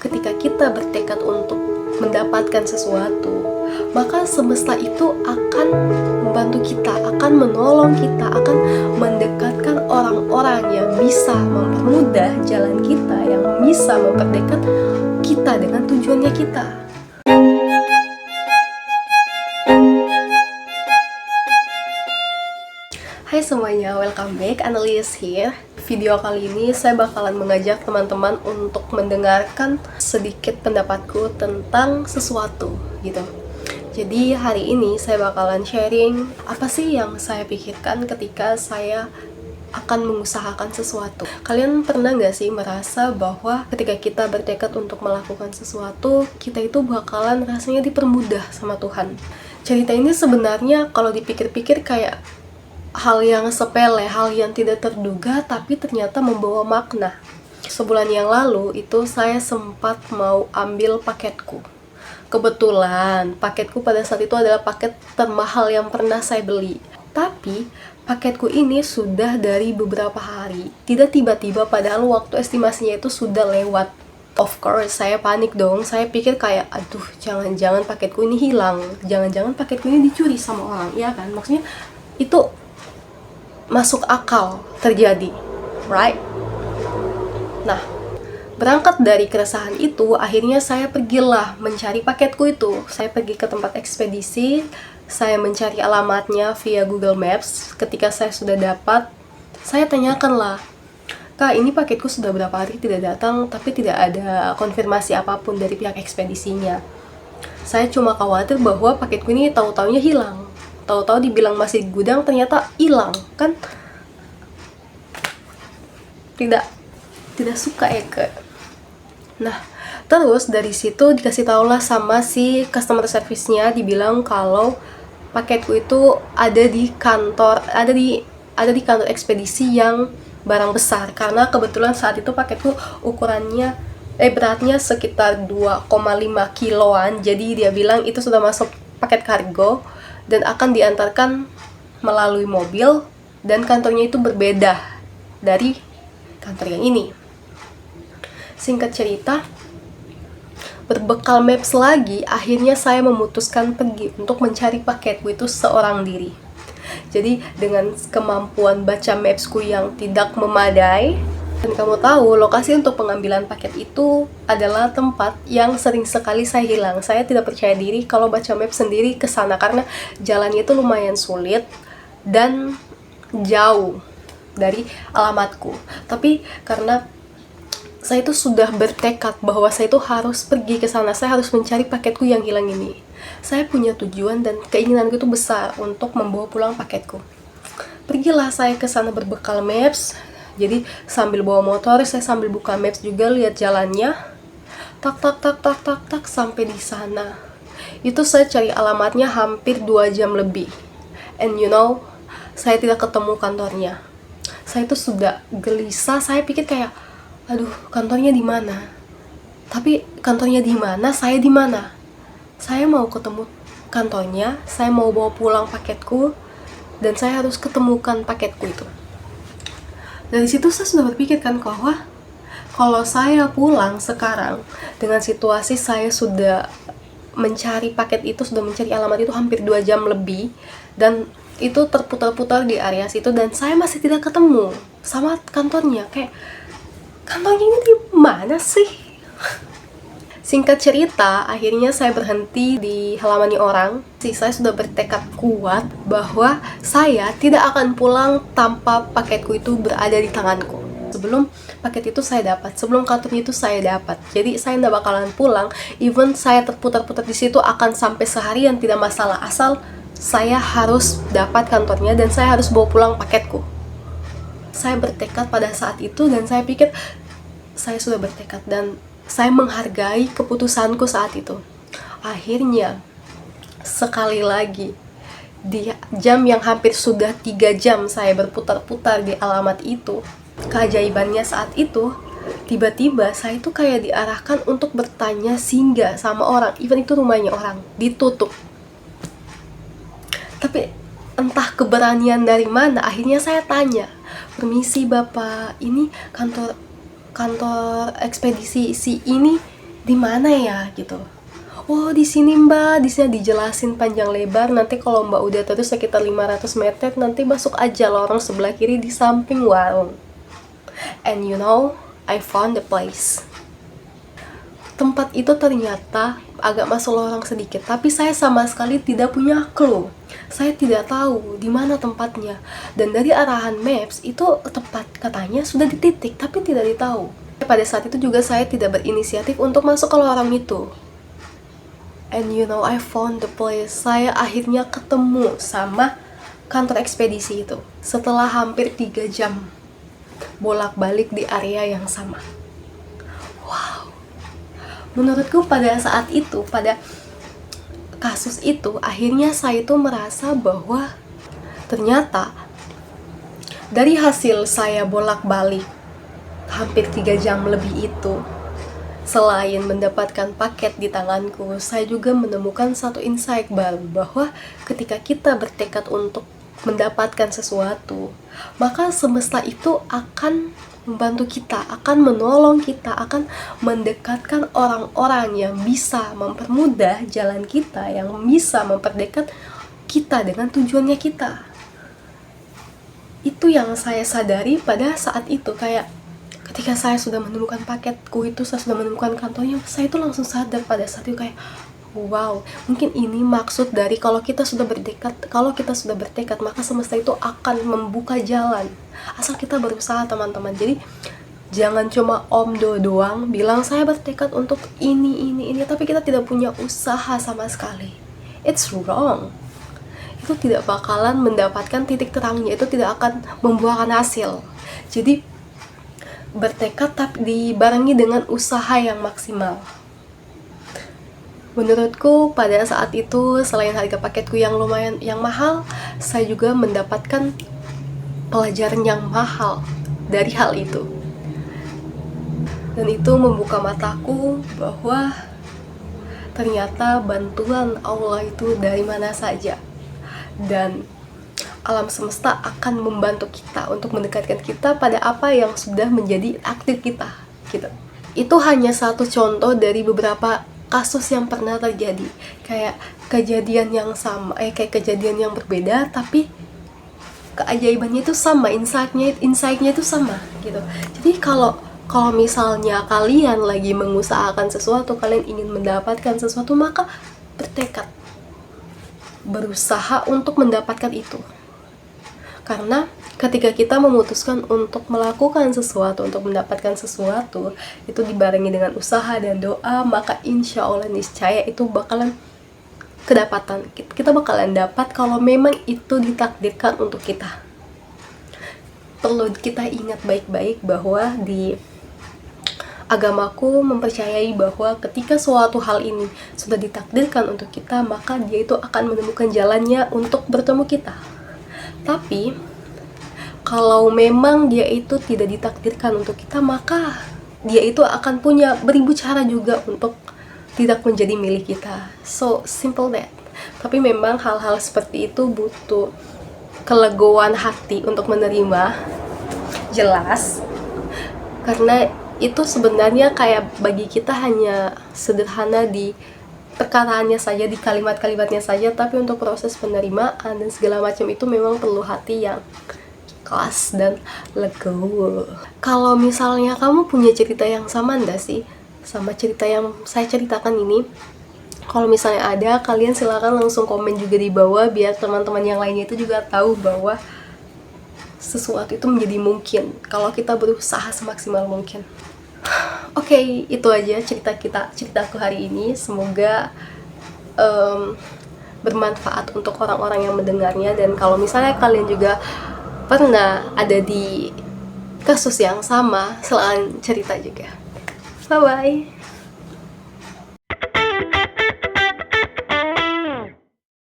ketika kita bertekad untuk mendapatkan sesuatu, maka semesta itu akan membantu kita, akan menolong kita, akan mendekatkan orang-orang yang bisa mempermudah jalan kita, yang bisa memperdekat kita dengan tujuannya kita. Hai semuanya, welcome back, Annelies here. Video kali ini saya bakalan mengajak teman-teman untuk mendengarkan sedikit pendapatku tentang sesuatu gitu. Jadi hari ini saya bakalan sharing apa sih yang saya pikirkan ketika saya akan mengusahakan sesuatu. Kalian pernah gak sih merasa bahwa ketika kita bertekad untuk melakukan sesuatu, kita itu bakalan rasanya dipermudah sama Tuhan. Cerita ini sebenarnya kalau dipikir-pikir kayak hal yang sepele, hal yang tidak terduga, tapi ternyata membawa makna. Sebulan yang lalu itu saya sempat mau ambil paketku. Kebetulan paketku pada saat itu adalah paket termahal yang pernah saya beli. Tapi paketku ini sudah dari beberapa hari. Tidak tiba-tiba, padahal waktu estimasinya itu sudah lewat. Of course, saya panik dong. Saya pikir kayak, aduh, jangan-jangan paketku ini hilang. Jangan-jangan paketku ini dicuri sama orang. Iya kan? Maksudnya itu masuk akal terjadi, right? Nah, berangkat dari keresahan itu, akhirnya saya pergilah mencari paketku itu. Saya pergi ke tempat ekspedisi, saya mencari alamatnya via Google Maps. Ketika saya sudah dapat, saya tanyakanlah, Kak, ini paketku sudah berapa hari tidak datang, tapi tidak ada konfirmasi apapun dari pihak ekspedisinya. Saya cuma khawatir bahwa paketku ini tahu-taunya hilang. Tahu-tahu dibilang masih di gudang, ternyata hilang, kan? Tidak suka ya, Kak. Nah, terus dari situ dikasih tahulah sama si customer service-nya, dibilang kalau paketku itu ada di kantor ekspedisi yang barang besar, karena kebetulan saat itu paketku ukurannya beratnya sekitar 2,5 kiloan. Jadi dia bilang itu sudah masuk paket kargo dan akan diantarkan melalui mobil, dan kantornya itu berbeda dari kantor yang ini. Singkat cerita, berbekal maps lagi, akhirnya saya memutuskan pergi untuk mencari paketku itu seorang diri. Jadi dengan kemampuan baca mapsku yang tidak memadai, dan kamu tahu, lokasi untuk pengambilan paket itu adalah tempat yang sering sekali saya hilang. Saya tidak percaya diri kalau baca map sendiri ke sana karena jalannya itu lumayan sulit dan jauh dari alamatku. Tapi karena saya itu sudah bertekad bahwa saya itu harus pergi ke sana, saya harus mencari paketku yang hilang ini. Saya punya tujuan dan keinginanku itu besar untuk membawa pulang paketku. Pergilah saya ke sana berbekal maps. Jadi sambil bawa motor, saya sambil buka maps juga, lihat jalannya. Tak sampai di sana. Itu saya cari alamatnya hampir 2 jam lebih. And you know, saya tidak ketemu kantornya. Saya itu sudah gelisah, saya pikir kayak, aduh, kantornya di mana? Tapi kantornya di mana? Saya di mana? Saya mau ketemu kantornya, saya mau bawa pulang paketku, dan saya harus ketemukan paketku itu. Dari situ saya sudah berpikir kan bahwa kalau saya pulang sekarang dengan situasi saya sudah mencari paket itu, sudah mencari alamat itu hampir 2 jam lebih, dan itu terputar-putar di area situ, dan saya masih tidak ketemu sama kantornya. Kayak, kantornya ini di mana sih? Singkat cerita, akhirnya saya berhenti di halaman orang. Saya sudah bertekad kuat bahwa saya tidak akan pulang tanpa paketku itu berada di tanganku. Sebelum paket itu saya dapat, sebelum kantornya itu saya dapat. Jadi saya tidak bakalan pulang, even saya terputar-putar di situ akan sampai seharian, tidak masalah, asal saya harus dapat kantornya dan saya harus bawa pulang paketku. Saya bertekad pada saat itu, dan saya pikir saya sudah bertekad dan saya menghargai keputusanku saat itu. Akhirnya, sekali lagi, di jam yang hampir sudah 3 jam saya berputar-putar di alamat itu, keajaibannya saat itu, tiba-tiba saya itu kayak diarahkan untuk bertanya singgah sama orang. Even itu rumahnya orang, ditutup. Tapi entah keberanian dari mana, akhirnya saya tanya, permisi Bapak, ini kantor ekspedisi si ini di mana ya gitu. Oh di sini mbak, di sini dijelasin panjang lebar. Nanti kalau mbak udah terus sekitar 500 meter, nanti masuk aja lorong sebelah kiri di samping warung. And you know, I found the place. Tempat itu ternyata agak masuk lorong sedikit, tapi saya sama sekali tidak punya clue. Saya tidak tahu di mana tempatnya. Dan dari arahan maps itu tepat katanya sudah di titik, tapi tidak ditahu. Pada saat itu juga saya tidak berinisiatif untuk masuk ke lorong itu. And you know, I found the place. Saya akhirnya ketemu sama kantor ekspedisi itu setelah hampir 3 jam bolak-balik di area yang sama. Wow. Menurutku pada saat itu, pada kasus itu, akhirnya saya itu merasa bahwa ternyata dari hasil saya bolak-balik hampir 3 jam lebih itu, selain mendapatkan paket di tanganku, saya juga menemukan satu insight baru, bahwa ketika kita bertekad untuk mendapatkan sesuatu, maka semesta itu akan membantu kita, akan menolong kita, akan mendekatkan orang-orang yang bisa mempermudah jalan kita, yang bisa memperdekat kita dengan tujuannya kita. Itu yang saya sadari pada saat itu. Kayak ketika saya sudah menemukan paketku itu, saya sudah menemukan kantornya, saya itu langsung sadar pada saat itu kayak, wow, mungkin ini maksud dari kalau kita sudah bertekad, maka semesta itu akan membuka jalan. Asal kita berusaha, teman-teman. Jadi jangan cuma omdo doang bilang saya bertekad untuk ini, tapi kita tidak punya usaha sama sekali. It's wrong. Itu tidak bakalan mendapatkan titik terangnya, itu tidak akan membuahkan hasil. Jadi bertekad tapi dibarengi dengan usaha yang maksimal. Menurutku pada saat itu, selain harga paketku yang lumayan mahal, saya juga mendapatkan pelajaran yang mahal dari hal itu. Dan itu membuka mataku bahwa ternyata bantuan Allah itu dari mana saja. Dan alam semesta akan membantu kita untuk mendekatkan kita pada apa yang sudah menjadi takdir kita gitu. Itu hanya satu contoh dari beberapa kasus yang pernah terjadi. Kayak kejadian yang sama, kayak kejadian yang berbeda, tapi keajaibannya itu sama, insight-nya itu sama gitu. Jadi kalau misalnya kalian lagi mengusahakan sesuatu, kalian ingin mendapatkan sesuatu, maka bertekad, berusaha untuk mendapatkan itu. Karena ketika kita memutuskan untuk melakukan sesuatu, untuk mendapatkan sesuatu, itu dibarengi dengan usaha dan doa, maka insya Allah niscaya itu bakalan kedapatan. Kita bakalan dapat kalau memang itu ditakdirkan untuk kita. Perlu kita ingat baik-baik bahwa di agamaku mempercayai bahwa ketika suatu hal ini sudah ditakdirkan untuk kita, maka dia itu akan menemukan jalannya untuk bertemu kita. Tapi kalau memang dia itu tidak ditakdirkan untuk kita, maka dia itu akan punya beribu cara juga untuk tidak menjadi milik kita. So simple that. Tapi memang hal-hal seperti itu butuh kelegoan hati untuk menerima, jelas. Karena itu sebenarnya kayak bagi kita hanya sederhana di perkataannya saja, di kalimat-kalimatnya saja, tapi untuk proses penerimaan dan segala macam itu memang perlu hati yang ikhlas dan legowo. Kalau misalnya kamu punya cerita yang sama enggak sih sama cerita yang saya ceritakan ini? Kalau misalnya ada, kalian silakan langsung komen juga di bawah, biar teman-teman yang lainnya itu juga tahu bahwa sesuatu itu menjadi mungkin kalau kita berusaha semaksimal mungkin. Oke, itu aja ceritaku hari ini. Semoga bermanfaat untuk orang-orang yang mendengarnya. Dan kalau misalnya kalian juga pernah ada di kasus yang sama, silakan cerita juga. Bye bye.